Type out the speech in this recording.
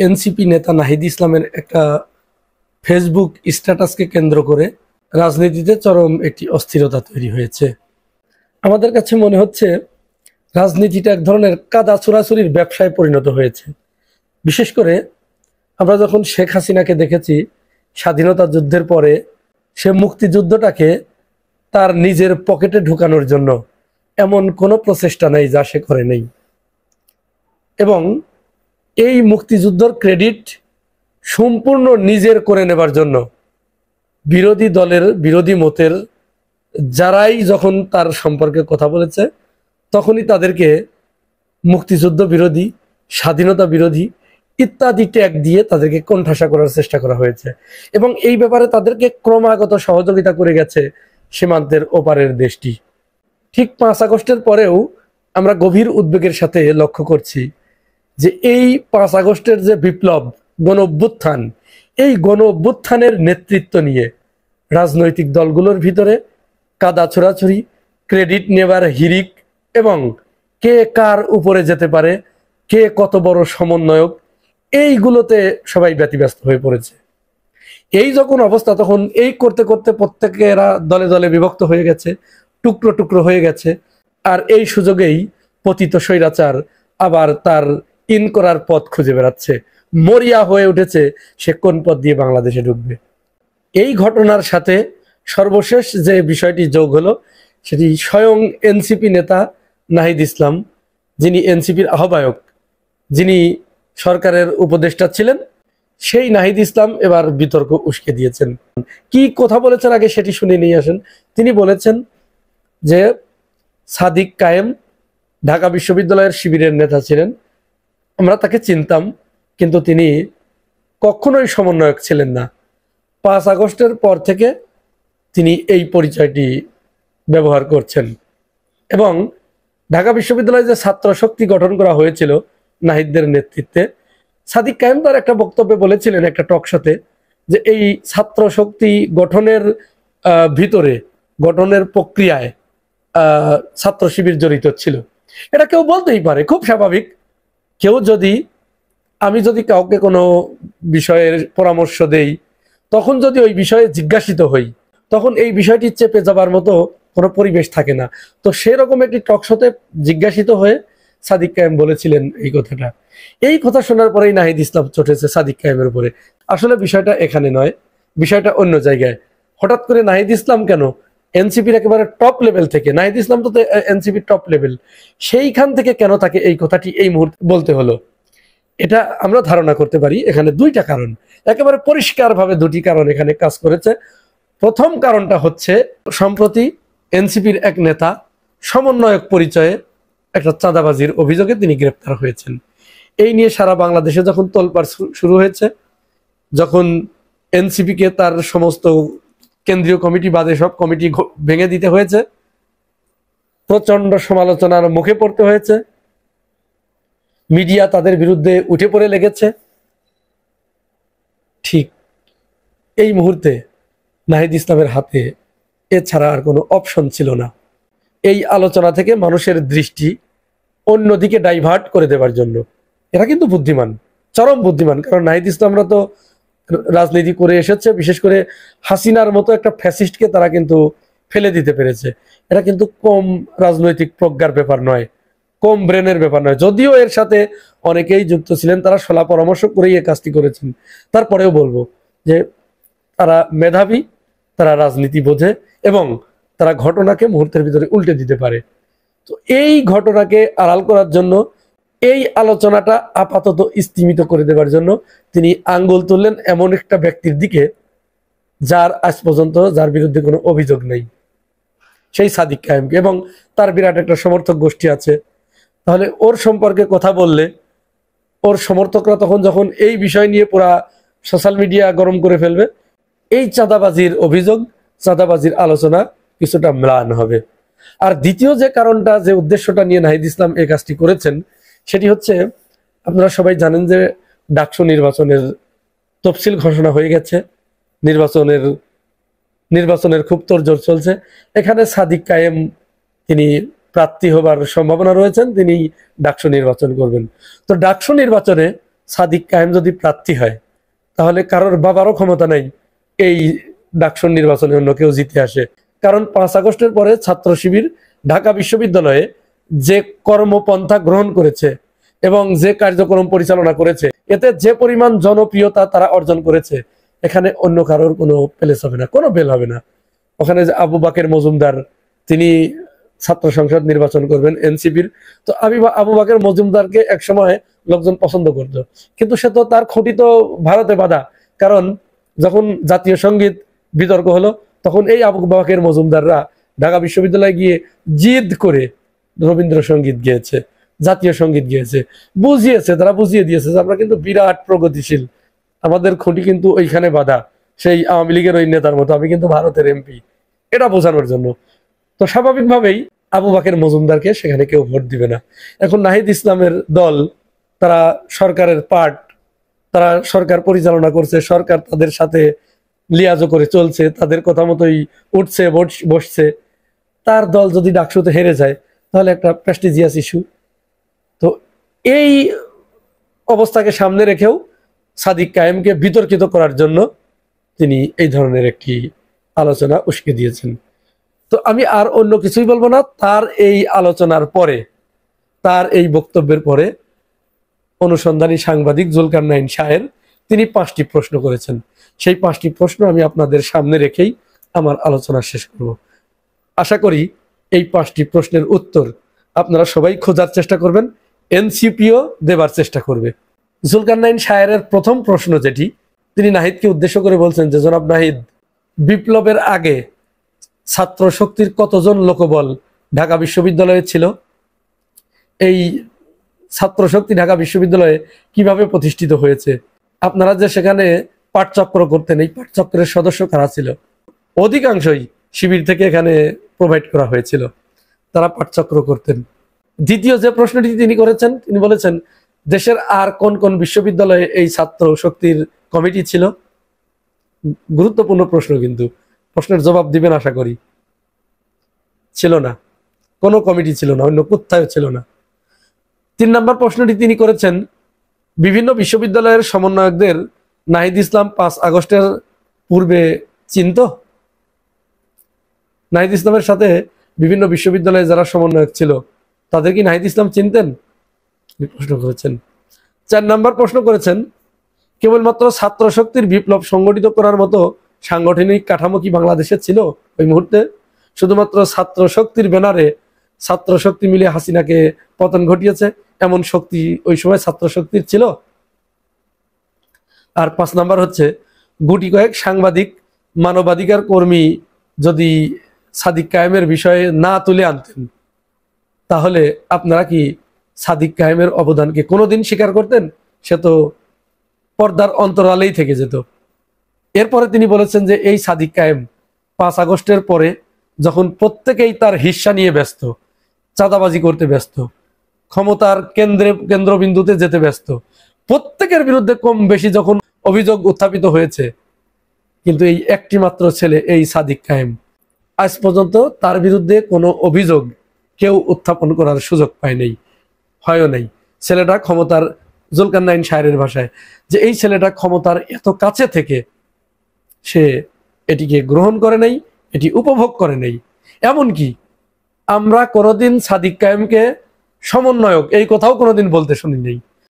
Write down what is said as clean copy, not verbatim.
NCP নেতা নাহিদ ইসলামের একটা ফেসবুক স্ট্যাটাসকে কেন্দ্র করে রাজনীতিতে চরম একটি অস্থিরতা তৈরি হয়েছে। আমাদের কাছে মনে হচ্ছে রাজনীতিটা এক ধরনের কাদা ছোড়াছুরির ব্যবসায় পরিণত হয়েছে। বিশেষ করে আমরা যখন শেখ হাসিনাকে দেখেছি স্বাধীনতা যুদ্ধের পরে, সে মুক্তিযুদ্ধটাকে তার নিজের পকেটে ঢুকানোর জন্য এমন কোনো প্রচেষ্টা নেই যা সে করে নেই, এবং এই মুক্তিযুদ্ধর ক্রেডিট সম্পূর্ণ নিজের করে নেবার জন্য বিরোধী দলের বিরোধী মতের যারাই যখন তার সম্পর্কে কথা বলেছে তখনই তাদেরকে মুক্তিযুদ্ধ বিরোধী, স্বাধীনতা বিরোধী ইত্যাদি ট্যাগ দিয়ে তাদেরকে কোণঠাসা করার চেষ্টা করা হয়েছে, এবং এই ব্যাপারে তাদেরকে ক্রমাগত সহযোগিতা করে গেছে সীমান্তের ওপারের দেশটি। ঠিক 5 আগস্টের পরেও আমরা গভীর উদ্বেগের সাথে লক্ষ্য করছি যে এই 5 আগস্টের যে বিপ্লব, গণ অভ্যুত্থান, এই গণ অভ্যুত্থানের নেতৃত্ব নিয়ে রাজনৈতিক দলগুলোর ভিতরে কাদা ছোড়াছুরি, ক্রেডিট নেবার হিড়িক, এবং কে কার উপরে যেতে পারে, কে কত বড় সমন্বয়ক, এইগুলোতে সবাই ব্যতিব্যস্ত হয়ে পড়েছে। এই যখন অবস্থা, তখন এই করতে করতে প্রত্যেকেরা দলে দলে বিভক্ত হয়ে গেছে, টুকরো টুকরো হয়ে গেছে। আর এই সুযোগেই পতিত স্বৈরাচার আবার তার ইন করার পথ খুঁজে বেড়াচ্ছে, মরিয়া হয়ে উঠেছে সে কোন পথ দিয়ে বাংলাদেশে ঢুকবে। এই ঘটনার সাথে সর্বশেষ যে বিষয়টি যোগ হলো সেটি স্বয়ং এনসিপি নেতা নাহিদ ইসলাম, যিনি এনসিপির আহ্বায়ক, যিনি সরকারের উপদেষ্টা ছিলেন, সেই নাহিদ ইসলাম এবার বিতর্ক উস্কে দিয়েছেন। কি কথা বলেছেন আগে সেটি শুনে নিয়ে আসেন। তিনি বলেছেন যে সাদিক কায়েম ঢাকা বিশ্ববিদ্যালয়ের শিবিরের নেতা ছিলেন, আমরা তাকে চিনতাম, কিন্তু তিনি কখনোই সমন্বয়ক ছিলেন না। 5 আগস্টের পর থেকে তিনি এই পরিচয়টি ব্যবহার করছেন, এবং ঢাকা বিশ্ববিদ্যালয়ে যে ছাত্র শক্তি গঠন করা হয়েছিল নাহিদদের নেতৃত্বে, সাদিক কায়েম তার একটা বক্তব্যে বলেছিলেন একটা টক শোতে যে এই ছাত্র শক্তি গঠনের ভিতরে, গঠনের প্রক্রিয়ায় ছাত্র শিবির জড়িত ছিল। এটা কেউ বলতেই পারে, খুব স্বাভাবিক। কেউ যদি, আমি যদি কাউকে কোনো বিষয়ের পরামর্শ দেই, তখন যদি ওই বিষয়ে জিজ্ঞাসিত হই, তখন এই বিষয়টি চেপে যাবার মতো কোনো পরিবেশ থাকে না। তো সেরকম একটি টক শোতে জিজ্ঞাসিত হয়ে সাদিক কায়েম বলেছিলেন এই কথাটা। এই কথা শোনার পরেই নাহিদ ইসলাম চটেছে সাদিক কায়েমের উপরে। আসলে বিষয়টা এখানে নয়, বিষয়টা অন্য জায়গায়। হঠাৎ করে নাহিদ ইসলাম কেন এনসিপির একেবারে টপ লেভেল থেকে, নাহিদ ইসলাম তো এনসিপির টপ লেভেল, সেইখান থেকে কেন তাকে এই কথাটি এই মুহূর্তে বলতে হলো? এটা আমরা ধারণা করতে পারি এখানে 2টা কারণ, একেবারে পরিষ্কারভাবে 2টি কারণ এখানে কাজ করেছে। প্রথম কারণটা হচ্ছে সম্প্রতি এনসিপির এক নেতা সমন্বয়ক পরিচয়ে একটা চাঁদাবাজির অভিযোগে তিনি গ্রেপ্তার হয়েছেন। এই নিয়ে সারা বাংলাদেশে যখন তোলপাড় শুরু হয়েছে, যখন এনসিপিকে তার সমস্ত কেন্দ্রীয় কমিটি বাদে সব কমিটি ভেঙে দিতে হয়েছে, প্রচন্ড সমালোচনার মুখে পড়তে হয়েছে, মিডিয়া তাদের বিরুদ্ধে উঠে পড়ে লেগেছে, ঠিক এই মুহূর্তে নাহিদ ইসলামের হাতে এছাড়া আর কোনো অপশন ছিল না এই আলোচনা থেকে মানুষের দৃষ্টি অন্যদিকে ডাইভার্ট করে দেবার জন্য। এরা কিন্তু বুদ্ধিমান, চরম বুদ্ধিমান, কারণ নাহিদ ইসলামরা তো রাজনীতি করে এসেছে, বিশেষ করে হাসিনার মতো একটা ফ্যাসিস্টকে তারা কিন্তু ফেলে দিতে পেরেছে। এটা কিন্তু কম রাজনৈতিক প্রজ্ঞার ব্যাপার নয়, কম ব্রেনের ব্যাপার নয়। যদিও এর সাথে অনেকেই যুক্ত ছিলেন, তারা সলা পরামর্শ করেই এই কাজটি করেছেন। তারপরেও বলবো যে তারা মেধাবী, তারা রাজনীতি বোঝে, এবং তারা ঘটনাকে মুহূর্তের ভিতরে উল্টে দিতে পারে। তো এই ঘটনাকে আড়াল করার জন্য, এই আলোচনাটা আপাতত স্তিমিত করে দেবার জন্য তিনি আঙ্গুল তুললেন এমন একটা ব্যক্তির দিকে যার আজ পর্যন্ত, যার বিরুদ্ধে কোনো অভিযোগ নেই, সেই সাদিক কায়েমকে, এবং তার বিরাট একটা সমর্থক গোষ্ঠী আছে। তাহলে ওর সম্পর্কে কথা বললে ওর সমর্থকরা তখন যখন এই বিষয় নিয়ে পুরা সোশ্যাল মিডিয়া গরম করে ফেলবে, এই চাঁদাবাজির অভিযোগ, চাঁদাবাজির আলোচনা কিছুটা ম্লান হবে। আর দ্বিতীয় যে কারণটা, যে উদ্দেশ্যটা নিয়ে নাহিদ ইসলাম এই কাজটি করেছেন, সেটি হচ্ছে, আপনারা সবাই জানেন যে ডাকসু নির্বাচনের তফসিল ঘোষণা হয়ে গেছে, নির্বাচনের খুব তোড়জোড় চলছে। এখানে সাদিক কায়েম তিনি প্রার্থী হবার সম্ভাবনা রয়েছেন, তিনি ডাকসু নির্বাচন করবেন। তো ডাকসু নির্বাচনে সাদিক কায়েম যদি প্রার্থী হয়, তাহলে কারোর বাবারও ক্ষমতা নাই এই ডাকসুর নির্বাচনে অন্য কেউ জিতে আসে। কারণ 5 আগস্টের পরে ছাত্র শিবির ঢাকা বিশ্ববিদ্যালয়ে যে কর্মপন্থা গ্রহণ করেছে এবং যে কার্যক্রম পরিচালনা করেছে, এতে যে পরিমাণ জনপ্রিয়তা তারা অর্জন করেছে, এখানে অন্য কারোর কোনো প্লেস হবে না, কোনো বেল হবে না। ওখানে যে আবু বাকের মজুমদার, তিনি ছাত্র সংসদ নির্বাচন করবেন এনসিপির, তো আবু বাকের মজুমদারকে একসময় লোকজন পছন্দ করত, কিন্তু সে তো তার খুঁটি তো ভারতে বাঁধা। কারণ যখন জাতীয় সঙ্গীত বিতর্ক হলো, তখন এই আবু বাকের মজুমদাররা ঢাকা বিশ্ববিদ্যালয়ে গিয়ে জিদ করে রবীন্দ্রসঙ্গীত গেয়েছে, জাতীয় সঙ্গীত গেয়েছে, বুঝিয়েছে, তারা বুঝিয়ে দিয়েছে যে আমরা কিন্তু বিরাট প্রগতিশীল, আমাদের খুঁটি কিন্তু ওইখানে বাঁধা, সেই আওয়ামী লীগের ওই নেতার মতো, আমি কিন্তু ভারতের এমপি, এটা বোঝানোর জন্য। তো স্বাভাবিকভাবেই আবু বাকের মজুমদারকে সেখানে কেউ ভোট দিবে না। এখন নাহিদ ইসলামের দল, তারা সরকারের পার্ট, তারা সরকার পরিচালনা করছে, সরকার তাদের সাথে লিয়াজো করে চলছে, তাদের কথা মতোই উঠছে বসছে। তার দল যদি ডাকসুতে হেরে যায়, তাহলে একটা প্রেস্টিজিয়াস ইস্যু। তো এই অবস্থাকে সামনে রেখেও সাদিক কায়েমকে বিতর্কিত করার জন্য তিনি এই ধরনের একটি আলোচনা উস্কে দিয়েছেন। তো আমি আর অন্য কিছুই বলবো না। তার এই আলোচনার পরে, তার এই বক্তব্যের পরে অনুসন্ধানী সাংবাদিক জুলকারনাইন শাহের, তিনি 5টি প্রশ্ন করেছেন। সেই 5টি প্রশ্ন আমি আপনাদের সামনে রেখেই আমার আলোচনা শেষ করব। আশা করি এই 5টি প্রশ্নের উত্তর আপনারা সবাই খোঁজার চেষ্টা করবেন, এনসিপিও দেবার চেষ্টা করবে। জুলকারনাইন শাহের প্রথম প্রশ্ন যেটি, তিনি নাহিদকে উদ্দেশ্য করে বলছেন যে, জনাব নাহিদ, বিপ্লবের আগে ছাত্র শক্তির কতজন লোকবল ঢাকা বিশ্ববিদ্যালয়ে ছিল? এই ছাত্র শক্তি ঢাকা বিশ্ববিদ্যালয়ে কিভাবে প্রতিষ্ঠিত হয়েছে? আপনারা যে সেখানে পাঠচক্র করতেন, এই পাঠচক্রের সদস্য কারা ছিল? অধিকাংশই শিবির থেকে এখানে প্রোভাইড করা হয়েছিল, তারা পাঠচক্র করতেন। দ্বিতীয় যে প্রশ্নটি তিনি করেছেন, তিনি বলেছেন, দেশের আর কোন কোন বিশ্ববিদ্যালয়ে এই ছাত্র শক্তির কমিটি ছিল? গুরুত্বপূর্ণ প্রশ্ন, কিন্তু প্রশ্নের জবাব দিবেন আশা করি। ছিল না, কোনো কমিটি ছিল না, অন্য কোথাও ছিল না। 3 নম্বর প্রশ্নটি তিনি করেছেন, বিভিন্ন বিশ্ববিদ্যালয়ের সমন্বয়কদের নাহিদ ইসলাম 5 আগস্টের পূর্বে চিনত? নাহিদ ইসলামের সাথে বিভিন্ন বিশ্ববিদ্যালয়ে যারা সমন্বয়ক ছিল, তাদের কি নাহিদ ইসলাম চিনতেন? প্রশ্ন করেছেন। 4 নম্বর প্রশ্ন করেছেন, কেবলমাত্র ছাত্র শক্তির বিপ্লব সংগঠিত করার মতো সাংগঠনিক কাঠামো কি বাংলাদেশে ছিল ওই মুহূর্তে? শুধুমাত্র ছাত্র শক্তির ব্যানারে ছাত্র শক্তি মিলে হাসিনাকে পতন ঘটিয়েছে, এমন শক্তি ওই সময় ছাত্র শক্তির ছিল? আর 5 নাম্বার হচ্ছে, গুটি কয়েক সাংবাদিক মানবাধিকার কর্মী যদি সাদিক কায়েমের বিষয়ে না তুলে আনতেন, তাহলে আপনারা কি সাদিক কায়েমের অবদানকে কোনোদিন স্বীকার করতেন? সে তো পর্দার অন্তরালেই থেকে যেত। এরপরে তিনি বলেছেন যে, এই সাদিক কায়েম 5 আগস্টের পরে যখন প্রত্যেকেই তার হিস্সা নিয়ে ব্যস্ত, চাঁদাবাজি করতে ব্যস্ত, ক্ষমতার কেন্দ্রবিন্দুতে যেতে ব্যস্ত, প্রত্যেকের বিরুদ্ধে কম বেশি যখন অভিযোগ উত্থাপিত হয়েছে, কিন্তু এই একটি মাত্র ছেলে, এই সাদিক কায়েম, আজ পর্যন্ত তার বিরুদ্ধে কোনো অভিযোগ কেউ উত্থাপন করার সুযোগ পায় নাই, হয়ও নাই। ছেলেটা ক্ষমতার, জুলকারনাইন শাহের ভাষায়, যে এই ছেলেটা ক্ষমতার এত কাছে থেকে সে এটিকে গ্রহণ করে নাই, এটি উপভোগ করে নাই। এমনকি আমরা কোনোদিন সাদিক কায়েমকে সমন্বয়ক এই কথাও কোনোদিন বলতে শুনি নাই।